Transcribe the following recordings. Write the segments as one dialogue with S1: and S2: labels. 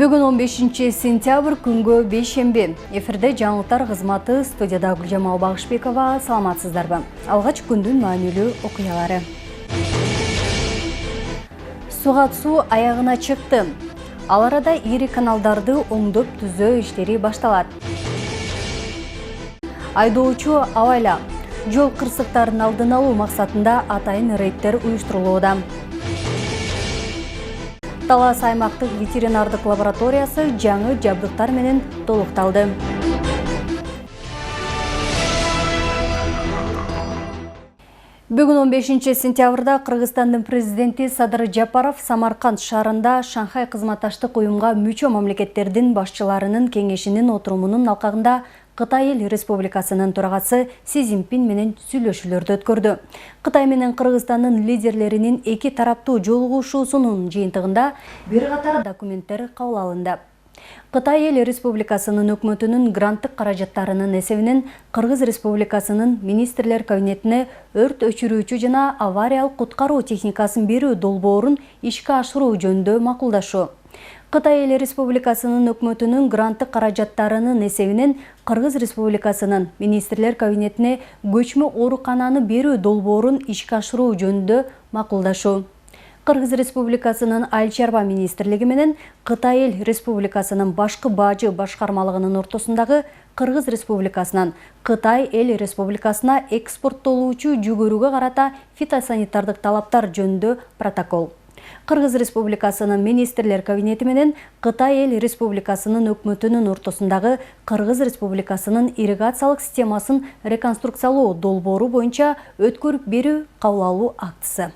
S1: Бүгін 15 сентябрь күнгө бейшембе. Эфирде жаңылыктар кызматы, студияда Гүлжамал Багышбекова. Саламатсыздарбы? Алгач күндүн маанилүү окуялары. Сугат суу аягына чыкты. Ал арада ири каналдарды оңдоп түзөө иштери башталат. Айдоочу абайла. Жол кырсыктарын алдын алуу максатында атайын рейдтер уюштурулууда. Талас аймактык ветеринардык лабораториясы жаңы жабдыктар менен толукталды. Бүгүн 15 сентябрда Кыргызстандын президенти Садыр Жапаров Самарканд шаарында Шанхай кызматташтык уюмга мүчө мамлекеттердин башчыларынын кеңешинин отурумунун алкагында Кытай Эл Республикасынын төрагасы Си Цзиньпин менен сүйлөшүүлөрдү өткөрдү. Кытай менен Кыргызстандын лидерлеринин эки тараптуу жолугушуусунун жыйынтыгында бир катар документтер кабыл алынды. Кытай Эл Республикасынын өкмөтүнүн гранттык каражаттарынын эсебинен Кыргыз Республикасынын министрлер кабинетине өрт өчүрүүчү жана авариялык куткаруу техникасын берүү долбоорун ишке ашыруу жөнүндө макулдашуу. Кытай Эл Республикасынын өкмөтүнүн гранттык каражаттарынын эсебинен Кыргыз Республикасынын министрлер кабинетине көчмө оорукананы берүү долбоорун ишке ашыруу жөнүндө макулдашуу. Кыргыз Республикасынын Айыл чарба министрлиги менен Кытай Эл Республикасынын башкы бажы башкармалыгынын ортосундагы Кыргыз Республикасынан Кытай Эл Республикасына экспорттолуучу жүгөрүгө карата фитосанитардык талаптар жөнүндө протокол. Кыргыз Республикасынын министрлер кабинети менен Кытай Эл Республикасынын өкмөтүнүн ортосундагы Кыргыз Республикасынын ирригациялык системасын реконструкциялоо долбоору боюнча өткөрүп берүү кабыл алуу актысы.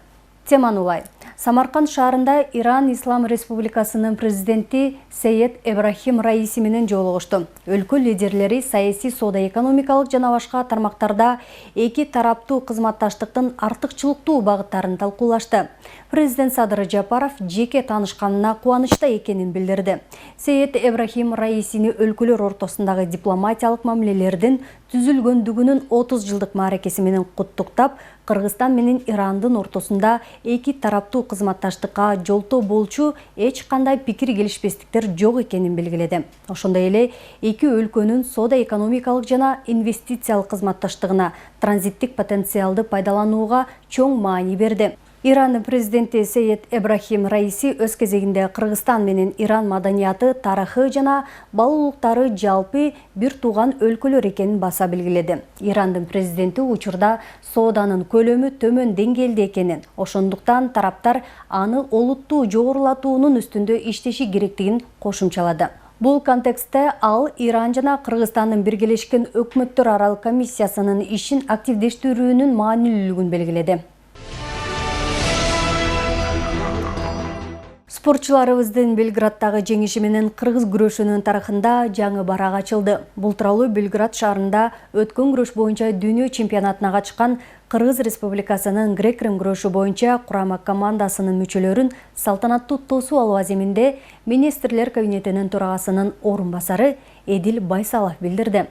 S1: Теманулай. Самарканд шаарында Иран Ислам Республикасынын президенти Сейет Эбрахим Раиси менен жолугушту. Өлкө лидерлери саясий, соода-экономикалык жана башка тармактарда эки тараптуу кызматташтыктын артыкчылыктуу багыттарын талкуулашты. Президент Садыр Жапаров жеке таанышканына кубанычта экенин билдирди. Сейет Эбрахим Раисини өлкөлөр ортосундагы дипломатиялык мамилелердин түзүлгөндүгүнүн 30 жылдык мааракеси менен куттуктап, Кыргызстан менен Ирандын ортосунда эки тараптуу кызматташтыкка жолтоо болчу эч кандай пикир келишпестиктер жок экенин белгиледи. Ошондой эле эки өлкөнүн соода-экономикалык жана инвестициялык кызматташтыгына, транзиттик потенциалды пайдаланууга чоң маани берди. Ирандын президенти Сейет Эбрахим Раиси өз кезегинде Кыргызстан менен Иран маданияты, тарыхы жана баалуулуктары жалпы бир тууган өлкөлөр экенин баса белгиледи. Ирандын президенти учурда сооданын көлөмү төмөн деңгээлде экенин, ошондуктан тараптар аны олуттуу жогорулатуунун үстүндө иштеши керектигин кошумчалады. Бул контекстте ал Иран жана Кыргызстандын Биргелешкен Өкмөттөр аралык комиссиясынын ишин активдештирүүнүн маанилүүлүгүн белгиледи. Спортчуларыбыздын Белграддагы жеңиши менен кыргыз күрөшүнүн тарыхында жаңы барак ачылды. Бул тууралуу Белград шаарында өткөн күрөш боюнча дүйнө чемпионатына катышкан Кыргыз Республикасынын грек-рим күрөшү боюнча курама командасынын мүчөлөрүн салтанаттуу тосуп алуу аземинде министрлер кабинетинин төрагасынын орун басары Эдил Байсалов билдирди.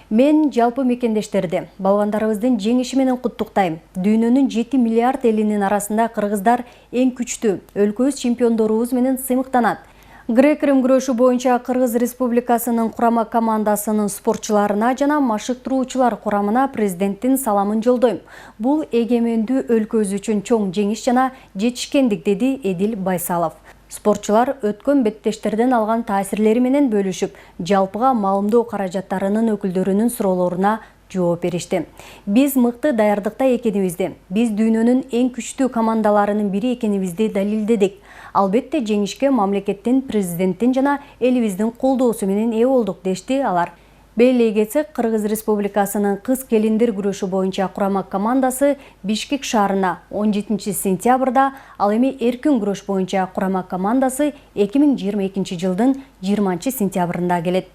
S1: Мен жалпы мекендештерди балбандарыбыздын жеңиши менен куттуктайм. Дүйнөнүн 7 миллиард элинин арасында кыргыздар эң күчтүү, өлкөбүз чемпиондорубуз менен сыймыктанат. Грек-рим күрөшү боюнча Кыргыз Республикасынын курама командасынын спортчуларына жана машыктыруучулар курамына президенттин саламын жолдойм. Бул эгемендүү өлкөбүз үчүн чоң жеңиш жана жетишкендик, деди Эдил Байсалов. Спортчулар өткөн беттештерден алган таасирлери менен бөлүшүп, жалпыга маалымдоо каражаттарынын өкүлдөрүнүн суроолоруна жооп беришти. Биз мыкты даярдыкта экенибизди, биз дүйнөнүн эң күчтүү командаларынын бири экенибизди далилдедик. Албетте жеңишке мамлекеттин, президенттин жана элибиздин колдоосу менен ээ болдук, дешти алар. Белгилей кетсек, Кыргыз Республикасынын кыз-келиндер күрөшү боюнча курама командасы Бишкек шаарына 17 сентябрда, ал эми эркин күрөш боюнча курама командасы 2022 жылдын 20 сентябрында келет.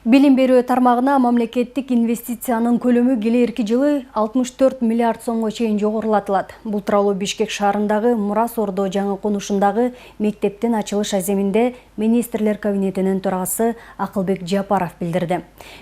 S1: Билим берүү тармагына мамлекеттик инвестициянын көлөмү келерки жылы 64 миллиард сомго чейин жогорулатылат. Бул тууралуу Бишкек шаарындагы Мурас Ордо жаңы конушундагы мектептин ачылыш аземинде министрлер кабинетинин төрагасы Акылбек Жапаров билдирди.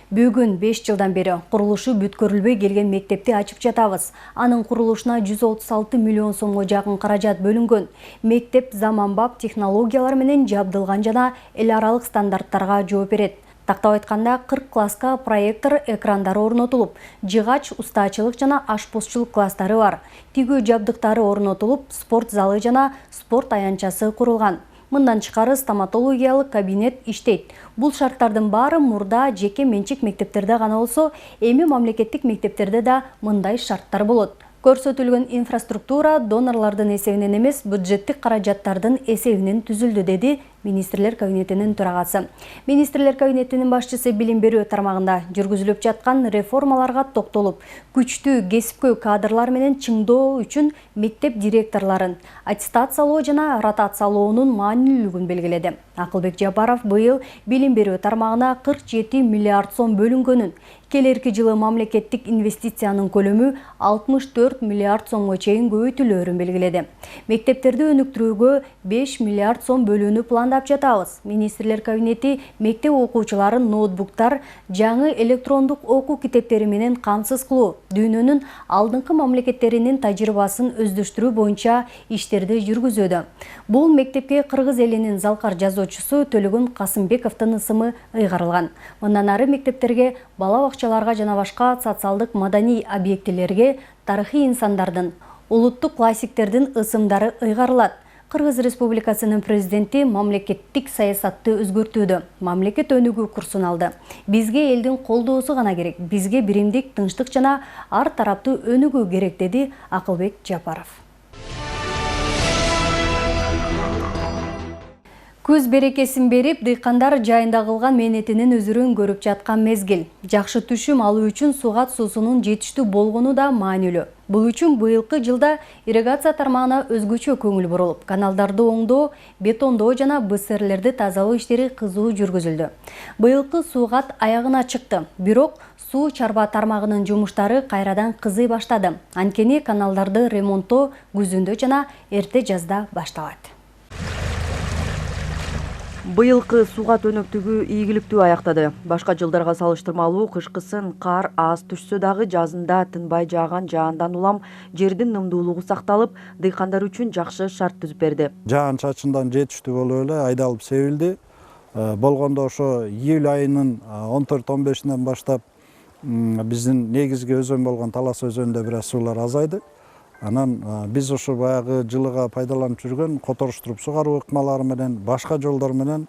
S1: Бүгүн 5 жылдан бери курулушу бүткөрүлбөй келген мектепти ачып жатабыз. Анын курулушуна 136 миллион сомго жакын каражат бөлүнгөн. Мектеп заманбап технологиялар менен жабдылган жана эл аралык стандарттарга жооп берет. Тактап айтканда 40 класска проектор экрандары орнотулуп, жыгач, устачылык жана ашпозчулук класстары бар. Тигүү жабдыктары орнотулуп, спорт залы жана спорт аянтчасы курулган. Мындан тышкары стоматологиялык кабинет иштейт. Бул шарттардын баары мурда жеке менчик мектептерде гана болсо, эми мамлекеттик мектептерде да мындай шарттар болот. Көрсөтүлгөн инфраструктура донорлордун эсебинен эмес, бюджеттик каражаттардын эсебинен түзүлдү, деди министрлер кабинетинин төрагасы. Министрлер кабинетинин башчысы билим берүү тармагында жүргүзүлүп жаткан реформаларга токтолуп, күчтүү кесипкөй кадрлар менен чыңдоо үчүн мектеп директорлорун аттестациялоо жана ротациялоонун маанилүүлүгүн белгиледи. Акылбек Жапаров быйыл билим берүү тармагына 47 миллиард сом бөлүнгөнүн, келерки жылы мамлекеттик инвестициянын көлөмү 64 миллиард сомго чейин көбөйтүлөөрүн белгиледи. Мектептерди өнүктүрүүгө 5 миллиард сом бөлүүнү пландап жатабыз. Министрлер кабинети мектеп окуучуларын ноутбуктар, жаңы электрондук окуу китептери менен камсыз кылуу, дүйнөнүн алдыңкы мамлекеттеринин тажрыйбасын өздөштүрүү боюнча иштерди жүргүзүүдө. Бул мектепке кыргыз элинин залкар жазуучусу Төлөгөн Касымбековдун ысымы ыйгарылган. Мындан ары мектептерге, бала бакчаларга жана башка социалдык маданий объектилерге тарыхый инсандардын, улуттук классиктердин ысымдары ыйгарылат. Кыргыз Республикасынын президенти мамлекеттик саясатты өзгөртүүдө, мамлекет өнүгүү курсун алды. Бизге элдин колдоосу гана керек, бизге биримдик, тынчтык жана ар тараптуу өнүгүү керек, деди Акылбек Жапаров. Күз берекесин берип, дыйкандар жайында кылган мээнетинин өзүрүн көрүп жаткан мезгил. Жакшы түшүм алуу үчүн сугат суусунун жетиштүү болгону да маанилүү. Бул үчүн быйылкы жылда ирригация тармагына өзгөчө көңүл бурулуп, каналдарды оңдоо, бетондоо жана БСРлерди тазалоо иштери кызуу жүргүзүлдү. Быйылкы сугат аягына чыкты, бирок суу чарба тармагынын жумуштары кайрадан кызый баштады. Анткени каналдарды ремонттоо күзүндө жана эрте жазда башталат.
S2: Быйылкы сугат өнөктүгү ийгиликтүү аяктады. Башка жылдарга салыштырмалуу кышкысын кар аз түшсө дагы жазында тынбай жааган жаандан улам жердин нымдуулугу сакталып, дыйкандар үчүн жакшы шарт түзүп берди.
S3: Жаан чачындан жетиштүү болуп эле айдалып себилди. Болгондо ошо июль айынын 14-15-инен баштап биздин негизги өзөн болгон Талас өзөнүндө бир аз суулар азайды. Анан биз ошо баягы жылыга пайдаланып жүргөн которуштуруп сугаруу ыкмалары менен, башка жолдор менен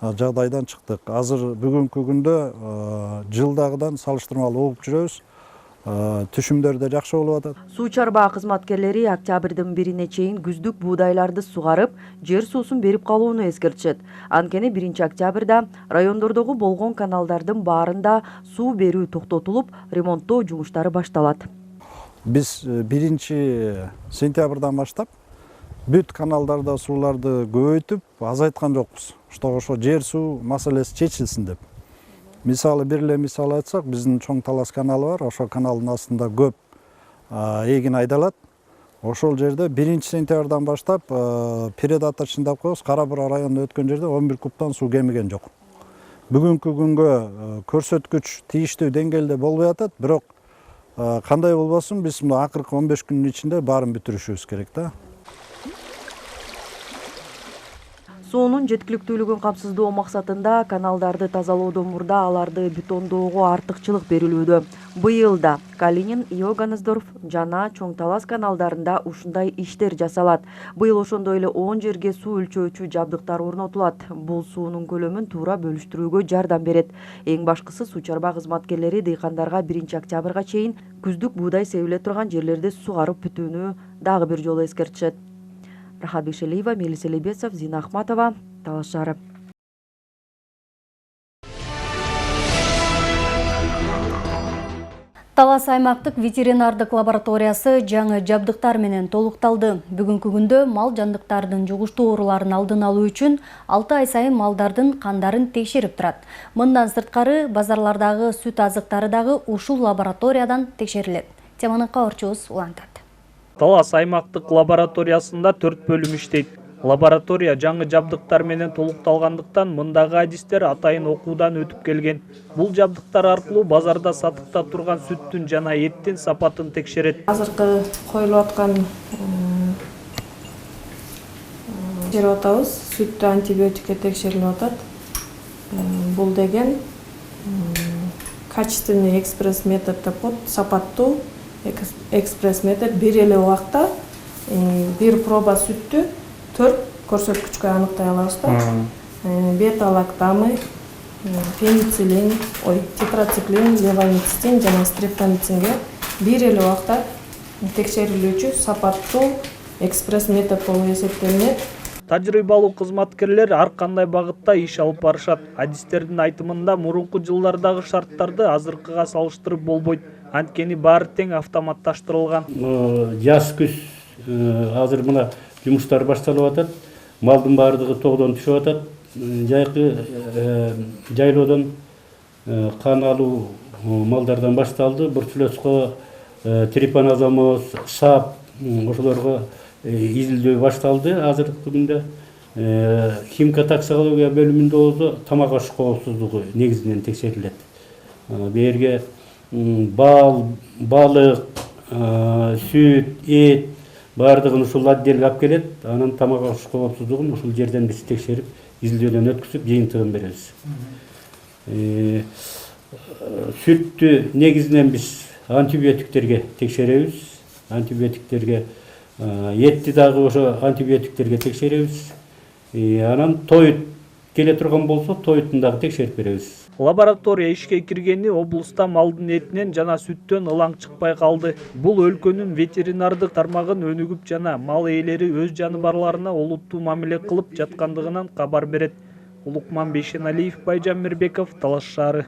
S3: жагдайдан чыктык. Азыр бүгүнкү күндө жылдагыдан салыштырмалуу угуп жүрөбүз. Түшүмдөр да жакшы болуп атат.
S2: Суу чарба кызматкерлери октябрдын 1-ине чейин күздүк буудайларды сугарып, жер суусун берип калууну эскертишет. Анткени 1-октябрда райондордогу болгон каналдардын баарында суу берүү токтотулуп, ремонттоо жумуштары башталат.
S3: Biz 1 сентябрдан баштап бүт каналдарда сууларды көбөйтүп, азайткан жокпуз. Ошо жер суу маселеси чечилсин деп. Мисалы бир эле мисал айтсак, биздин Чоң Талас каналы бар. Ошол каналдын астында көп эгин айдалат. Ошол жерде 1 сентябрдан баштап передатор чындап коебуз. Кара Бура районунда өткөн жерде 11 кубтан суу кемиген жок. Бүгүнкү күнгө көрсөткүч тийиштүү деңгээлде болбой атат, бирок кандай болбосун, биз акыркы 15 күндүн ичинде баарын бүтүрүшүбүз керек да.
S2: Суунун жеткиликтүүлүгүн камсыздоо максатында каналдарды тазалоодон мурда аларды бетондоого артыкчылык берилүүдө. Быйыл да Калинин, Йоганнесдорф жана Чоң Талас каналдарында ушундай иштер жасалат. Быйыл ошондой эле 10 жерге суу өлчөөчү жабдыктар орнотулат. Бул суунун көлөмүн туура бөлүштүрүүгө жардам берет. Эң башкысы суу чарба кызматкерлери дыйкандарга 1-октябрга чейин күздүк буудай себиле турган жерлерди сугарып бүтүүнү дагы бир жолу эскертишет. Рахат Бишелиева, Мелис Элебесов, Зина Ахматова, Талас шаары.
S1: Талас аймактык ветеринардык лабораториясы жаңы жабдыктар менен толукталды. Бүгүнкү күндө мал жандыктардын жугуштуу ооруларын алдын алуу үчүн 6 ай сайын малдардын кандарын текшерип турат. Мындан сырткары базарлардагы сүт азыктары дагы ушул лабораториядан текшерилет. Теманы кабарчыбыз улантат.
S4: Талас аймактык лабораториясында 4 бөлүм иштейт. Лаборатория жаңы жабдыктар менен толукталгандыктан мындагы адистер атайын окуудан өтүп келген. Бул жабдыктар аркылуу базарда сатыкта турган сүттүн жана эттин сапатын текшерет.
S5: Азыркы коюлуп аткан текшерип атабыз. Сүттү антибиотикке текшерилип атат. Бул деген качественный экспресс метод деп коет. Сапаттуу экспресс метод бир эле убакта бир проба сүттү 4 көрсөткүчкө аныктай алабыз да. Бета-лактамы, пенициллин, тетрациклин, левомицистин жана стрептомицинге бир эле убакта текшерилүүчү сапаттуу экспресс метод болуп эсептелинет.
S4: Тажрыйбалуу кызматкерлер ар кандай багытта иш алып барышат. Адистердин айтымында мурунку жылдардагы шарттарды азыркыга салыштырып болбойт. Анткени баары тең автоматташтырылган.
S6: Жаз күз азыр мына жумуштар башталып атат. Малдын баардыгы тогдон түшүп атат. Жайкы жайлоодон кан алуу малдардан башталды. Бурчулеско, трипанозомоз, сап ошолорго изилдөө башталды. Азыркы күндө химкотоксикология бөлүмүндө болсо тамак аш коопсуздугу негизинен текшерилет. Берге бал, балык, сүт, эт баардыгын ушул отделге алып келет. Анан тамак аш коопсуздугун ушул жерден биз текшерип, изилдөөдөн өткүзүп, жыйынтыгын беребиз. Сүттү негизинен биз антибиотиктерге текшеребиз. Антибиотиктерге этти дагы ошо антибиотиктерге текшеребиз. Анан тоют келе турган болсо, тоюттун дагы текшерип беребиз.
S4: Лаборатория ишке киргени облуста малдын этинен жана сүттөн ылаң чыкпай калды. Бул өлкөнүн ветеринардык тармагын өнүгүп жана мал ээлери өз жаныбарларына олуттуу мамиле кылып жаткандыгынан кабар берет. Улукман Бейшеналиев, Байжан Мирбеков, Талас шаары.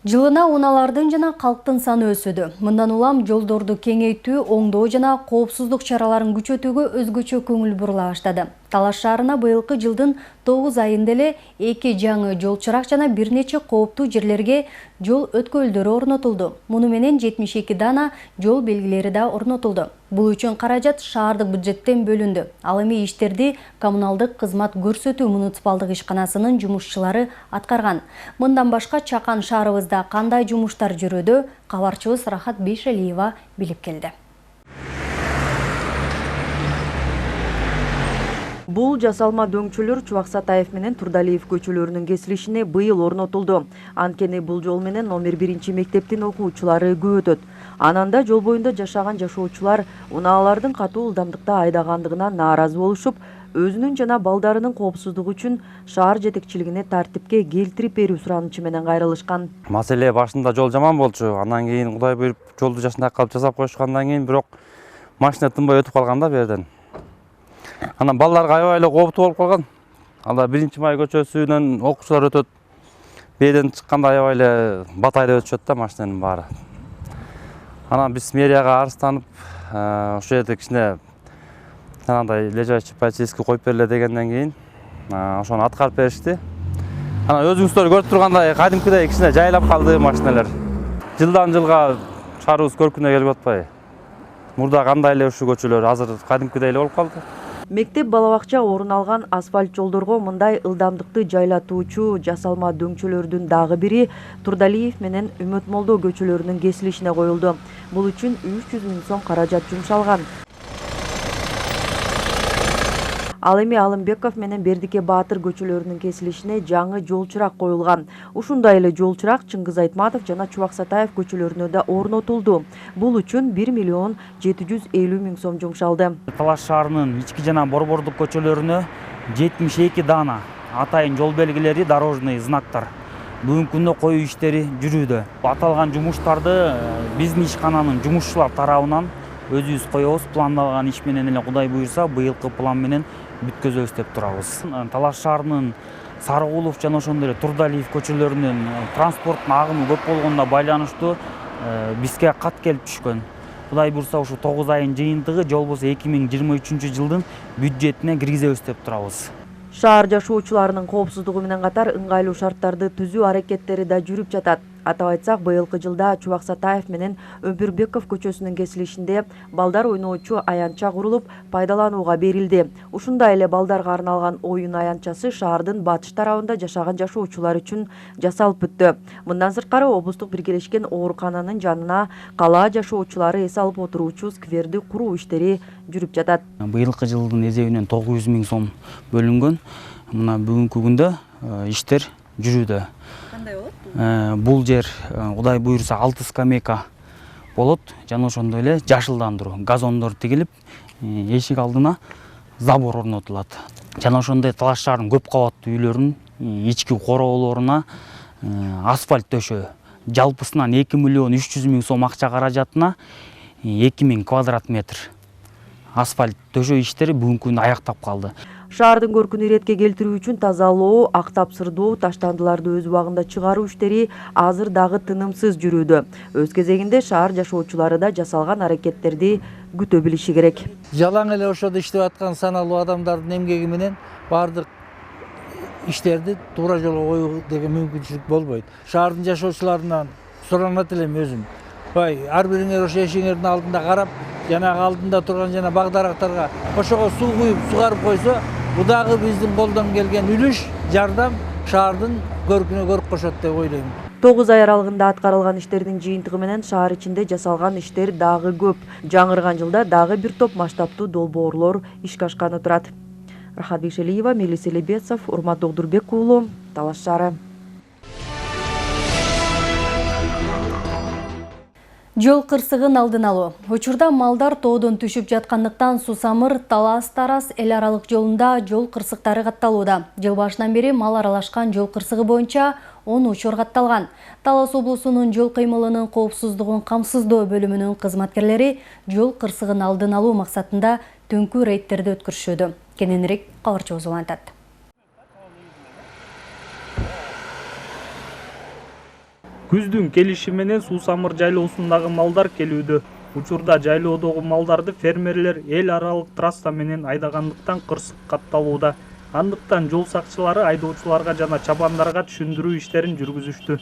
S1: Жылына унаалардын жана калктын саны өсүүдө. Мындан улам жолдорду кеңейтүү, оңдоо жана коопсуздук чараларын күчөтүүгө өзгөчө көңүл бурула баштады. Талас шаарына быйылкы жылдын 9 айында эле 2 жаңы жол чырак жана бир нече кооптуу жерлерге жол өткөлдөрү орнотулду. Муну менен 72 дана жол белгилери да орнотулду. Бул үчүн каражат шаардык бюджеттен бөлүндү. Ал эми иштерди коммуналдык кызмат көрсөтүү муниципалдык ишканасынын жумушчулары аткарган. Мындан башка Чакан шаарыбызда кандай жумуштар жүрүүдө, кабарчыбыз Рахат Бейшалиева билип келди.
S2: Бул жасалма дөңчөлөр Чубак Сатаев менен Турдалиев көчөлөрүнүн кесилишине быйыл орнотулду. Анткени бул жол менен номер 1 мектептин окуучулары көп өтөт. Ананда жол боюнда жашаган жашоочулар унаалардын катуу ылдамдыкта айдагандыгынан нааразы болушуп, өзүнүн жана балдарынын коопсуздугу үчүн шаар жетекчилигине тартипке келтирип берүү суранычы менен кайрылышкан.
S7: Маселе башында жол жаман болчу. Андан кийин Кудай буйруп жолду жашында калып жасап коюшкандан кийин бирок машина тынбай өтүп калганда бу жерден. Анан балдарга аябай эле кооптуу болуп калган. Анда 1-май көчөсүнөн окуучулар өтөт. Беден чыкканда аябай эле батайда өтүшөт да машинанын баары. Анан биз мэрияга арызданып, ошол жерде кичине анандай лежачий полицейский коюп бериле дегенден кийин ошону аткарып беришти. Анан өзүңүздөр көрүп тургандай кадимкидей кичине жайлап калды машиналар. Жылдан жылга шаарыбыз көркүнө келип атпайбы? Мурда кандай эле ушул көчөлөр азыр кадимкидей эле болуп калды.
S2: Мектеп балабакча орун алган асфальт жолдорго мындай ылдамдыкты жайлатуучу жасалма дөңчөлөрдүн дагы бири Турдалиев менен Үмөт Молдо көчөлөрүнүн кесилишине коюлду. Бул үчүн 300 000 сом каражат жумшалган. Ал эми Алымбеков менен Бердике Баатыр көчөлөрүнүн кесилишине жаңы жол чырак коюлган. Ушундай эле жол чырак Чыңгыз Айтматов жана Чубак Сатаев көчөлөрүнө да орнотулду. Бул үчүн 1 750 000 сом жумшалды.
S8: Талас шаарынын ички жана борбордук көчөлөрүнө 72 дана атайын жол белгилери, дорожный знактар бүгүнкү күндө коюу иштери жүрүүдө. Аталган жумуштарды биздин ишкананын жумушчулар тарабынан өзүбүз коебуз. Пландалган иш менен эле Кудай буйрса быйылкы план менен бүткөзөбүз деп турабыз. Талас шаарынын Сарыгулов жана ошондой эле Турдалиев көчөлөрүнүн транспорттун агымы көп болгонуна байланыштуу бизге кат келип түшкөн. Кудай буйрса ушу 9 айын жыйынтыгы же болбосо 2023 жылдын бюджетине киргизебиз деп турабыз.
S2: Шаар жашоочуларынын коопсуздугу менен катар ыңгайлуу шарттарды түзүү аракеттери да жүрүп жатат. Атап айтсак, быйылкы жылда Чубак Сатаев менен Өмүрбеков көчөсүнүн кесилишинде балдар ойноочу аянтча курулуп пайдаланууга берилди. Ушундай эле балдарга арналган оюн аянтчасы шаардын батыш тарабында жашаган жашоочулар үчүн жасалып бүттү. Мындан сырткары облустук биргелешкен оорукананын жанына кала жашоочулары эс алып отуруучу скверди куруу иштери жүрүп жатат.
S8: Быйылкы жылдын эсебинен 900 000 сом бөлүнгөн. Мына бүгүнкү күндө иштер жүрүүдө.
S1: Кандай болот?
S8: Бул жер Кудай буйрса 6 скамейка болот. Жана ошондой эле жашылдандыруу, газондор тигилип, эшик алдына забор орнотулат. Жана ошондой Талас шаарынын көп кабаттуу үйлөрүнүн ички короолоруна асфальт төшөө. Жалпысынан 2 миллион 300 000 сом акча каражатына 2000 квадрат метр асфальт төшөө иштери бүгүнкү күндө аяктап калды.
S2: Шаардын көркүнү иретке келтирүү үчүн тазалоо, актапсырдоо, таштандыларды өз убагында чыгаруу иштери азыр дагы тынымсыз жүрүүдө. Өз кезегинде шаар жашоочулары да жасалган аракеттерди күтө билиши керек.
S9: Жалаң эле ошодо иштеп аткан саналуу адамдардын эмгеги менен баардык иштерди туура жолго коюу деген мүмкүнчүлүк болбойт. Шаардын жашоочуларынан суранат элем өзүм. Ар бириңер ошо эшигиңердин алдында карап, жанагы алдында турган жана багдарактарга ошого суу куюп сугарып койсо, бул дагы биздин колдон келген үлүш, жардам шаардын көркүнө көрк кошот деп ойлойм.
S2: 9 ай аралыгында аткарылган иштердин жыйынтыгы менен шаар ичинде жасалган иштер дагы көп. Жаңырган жылда дагы бир топ масштабтуу долбоорлор ишке ашканы турат. Рахат Бекшелиева, Мелис Элебесов, Урмат Догдурбек уулу, Талас шаары.
S1: Жол кырсыгын алдын алуу. Учурда малдар тоодон түшүп жаткандыктан Сусамыр Талас Тарас эл аралык жолунда жол кырсыктары катталууда. Жыл башынан бери мал аралашкан жол кырсыгы боюнча 10 учур катталган. Талас облусунун жол кыймылынын коопсуздугун камсыздоо бөлүмүнүн кызматкерлери жол кырсыгын алдын алуу максатында түнкү рейдтерди өткөрүшүүдө. Кененирээк кабарчыбыз улантат.
S4: Күздүн келиши менен Сусамыр жайлоосундагы малдар келүүдө. Учурда жайлоодогу малдарды фермерлер эл аралык трасса менен айдагандыктан кырсык катталууда. Андыктан жол сакчылары айдоочуларга жана чабандарга түшүндүрүү иштерин жүргүзүштү.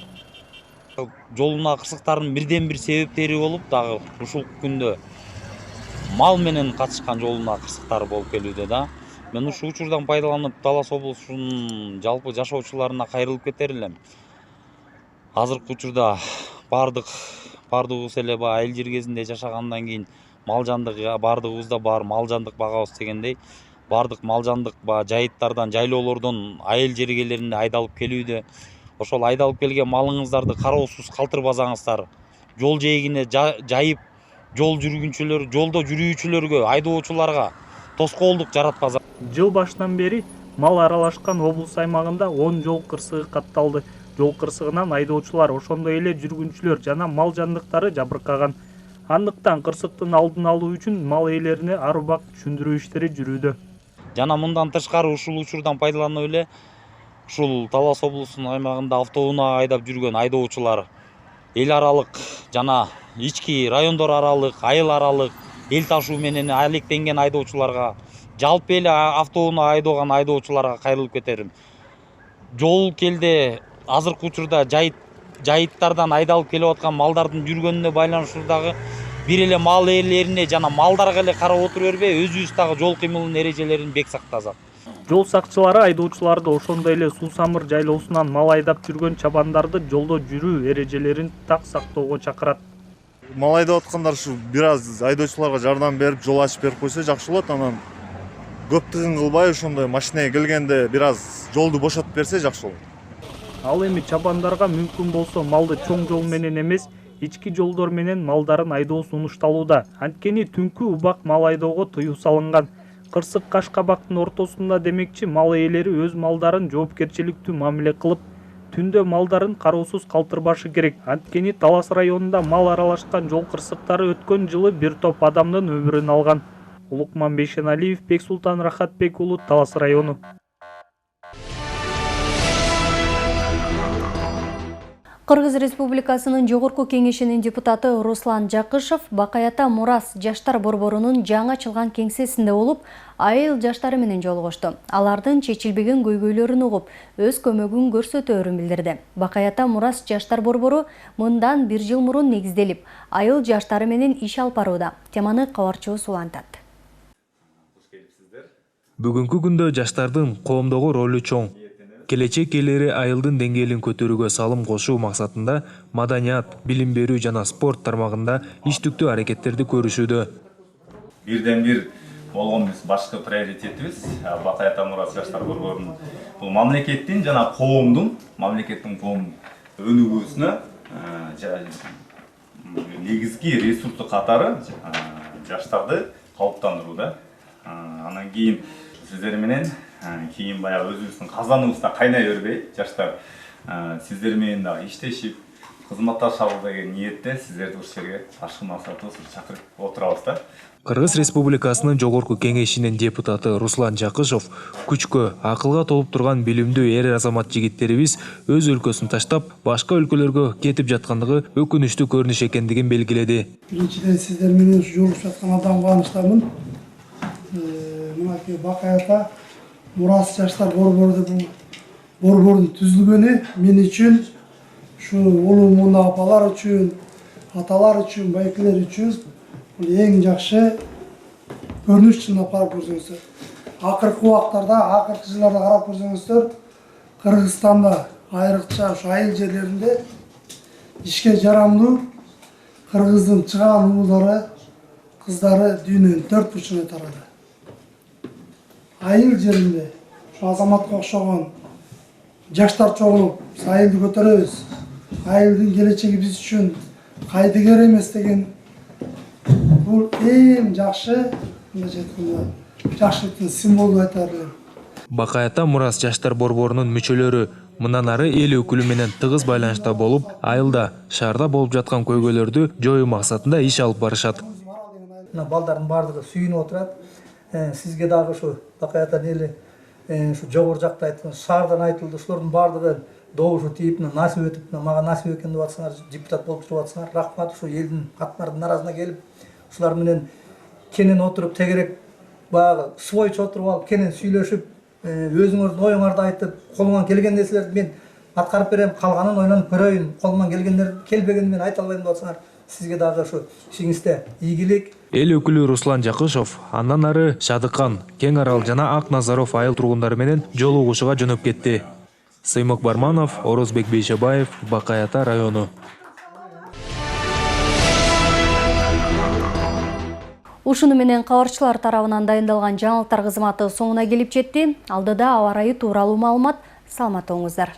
S10: Жолуна кырсыктардын бирден бир себептери болуп, дагы ушул күндө мал менен катышкан жолуна кырсыктар болуп келүүдө да. Мен ушул учурдан пайдаланып Талас облусунун жалпы жашоочуларына кайрылып кетер элем. Азыркы учурда бардыгыбыз эле айыл жер кезинде жашагандан кийин малжандык бардыгыбызда бар малжандык багабыз дегендей, бардык малжандык жайыттардан, жайлоолордон айыл жергелерине айдалып келүүдө. Ошол айдалып келген малыңыздарды кароосуз калтырбасаңыздар, жол жээгине жайып, жол жүргүнчүлөр, жолдо жүрүүчүлөргө, айдоочуларга тоскоолдук жаратпаса.
S4: Жыл башынан бери мал аралашкан облус аймагында 10 жол кырсыгы катталды. Жол кырсыгынан айдоочулар, ошондой эле жүргүнчүлөр жана мал жандыктары жабыркаган. Андыктан кырсыктын алдын алуу үчүн мал ээлерине ар убак түшүндүрүү иштери жүрүүдө.
S10: Жана мындан тышкары ушул учурдан пайдаланып эле ушул Талас облусунун аймагында автоунаа айдап жүргөн айдоочулар, эл аралык жана ички райондор аралык, айыл аралык эл ташуу менен алектенген айдоочуларга, жалпы эле автоунаа айдаган айдоочуларга кайрылып кетерим. Жол келде азыркы учурда жайыттардан айдалып келип аткан малдардын жүргөнүнө байланыштуу дагы бир эле мал ээлерине жана малдарга эле карап отура бербей, өзүбүз дагы жол кыймылынын эрежелерин бек сактасак.
S4: Жол сакчылары айдоочуларды ошондой эле Сусамыр жайлоосунан мал айдап жүргөн чабандарды жолдо жүрүү эрежелерин так сактоого чакырат.
S11: Мал айдап аткандар ушу бир аз айдоочуларга жардам берип, жол ачып берип койсо жакшы болот. Анан көп тыгын кылбай, ошондой машинеге келгенде бир аз жолду бошотуп берсе жакшы болот.
S4: Ал эми чабандарга мүмкүн болсо малды чоң жол менен эмес, ички жолдор менен малдарын айдоо сунушталууда. Анткени түнкү убак мал айдоого тыюу салынган. Кырсык Кашкабактын ортосунда демекчи мал ээлери өз малдарын жоопкерчиликтүү мамиле кылып, түндө малдарын кароосуз калтырбашы керек. Анткени Талас районунда мал аралашкан жол кырсыктары өткөн жылы бир топ адамдын өмүрүн алган. Улукман Бейшеналиев, Бексултан Рахатбек уулу, Талас району.
S1: Кыргыз Республикасынын Жогорку Кеңешинин депутаты Руслан Жакышев Бакай Ата Мурас жаштар борборунун жаңы ачылган кеңсесинде болуп, айыл жаштары менен жолугушту. Алардын чечилбеген көйгөйлөрүн угуп, өз көмөгүн көрсөтөөрүн билдирди. Бакай Ата Мурас жаштар борбору мындан 1 жыл мурун негизделип, айыл жаштары менен иш алып барууда. Теманы кабарчыбыз улантат.
S12: Бүгүнкү күндө жаштардын коомдогу ролу чоң. Келечек элери айылдын деңгээлин көтөрүүгө салым кошуу максатында маданият, билим берүү жана спорт тармагында иштиктүү аракеттерди көрүшүүдө.
S13: Бирден бир болгон биз башкы приоритетибиз Бакай Ата Мурас жаштар борборунун бул мамлекеттин жана коомдун өнүгүүсүнө негизги ресурсу катары жаштарды калыптандырууда. Анан кийин сиздер менен кийин баягы өзүбүздүн казаныбызда кайнай бербей, жаштар сиздер менен дагы иштешип, кызматташабыз деген ниетте сиздерди ушул жерге башкы максатыбыз чакырып отурабыз да.
S12: Кыргыз Республикасынын Жогорку Кеңешинин депутаты Руслан Жакышев күчкө, акылга толуп турган билимдүү эр азамат жигиттерибиз өз өлкөсүн таштап, башка өлкөлөргө кетип жаткандыгы өкүнүчтүү көрүнүш экендигин белгиледи.
S14: Биринчиден сиздер менен жолугуп жаткан адам кубанычтамын. Мынакей Бакай Ата Мурас жаштар борбору бул борбордун түзүлгөнү мен үчүн, ушу улуу муна апалар үчүн, аталар үчүн, байкелер үчүн бул эң жакшы көрүнүш чындап карап көрсөңүздөр. Акыркы убактарда, акыркы жылдарда карап көрсөңүздөр, Кыргызстанда айрыкча ушу айыл жерлеринде ишке жарамдуу кыргыздын чыгаан уулдары, кыздары дүйнөнүн 4 бурчуна тарады. Айыл жеринде ушу азаматка окшогон жаштар чогулуп, айылды көтөрөбүз. Айылдын келечеги биз үчүн кайдыгер эмес деген бул эң жакшы, мындайча айтканда, жакшылыктын символу деп айта элем.
S12: Бакай Ата Мурас жаштар борборунун мүчөлөрү мындан ары эл өкүлү менен тыгыз байланышта болуп, айылда, шаарда болуп жаткан көйгөйлөрдү жоюу максатында иш алып барышат.
S14: Балдардын баардыгы сүйүнүп отурат. Сизге дагы ушу Бакай Атанын эли ушу жогору жакта айткан шаардан айтылды. Ушулардын баардыгы добушу тийип, насип өтүп, мага насип экен деп атсаңар, депутат болуп туруп атсаңар, рахмат. Ушу элдин катмардын арасына келип, ушулар менен кенен отуруп, тегерек баягы свойчу отуруп алып, кенен сүйлөшүп, өзүңөрдүн оюңарды айтып, колуман келген нерселерди мен аткарып берем, калганын ойлонуп көрөйүн, колуман келбегенди мен айта албайм деп атсаңар, сизге дагы ушу ишиңизде ийгилик.
S12: Эл өкүлү Руслан Жакышев андан ары Шадыкан, Кең Арал жана Ак Назаров айыл тургундары менен жолугушууга жөнөп кетти. Сыймык Барманов, Орозбек Бейшебаев, Бакай Ата району.
S1: Ушуну менен кабарчылар тарабынан дайындалган жаңылыктар кызматы соңуна келип жетти. Алдыда аба ырайы тууралуу маалымат. Саламат болуңуздар.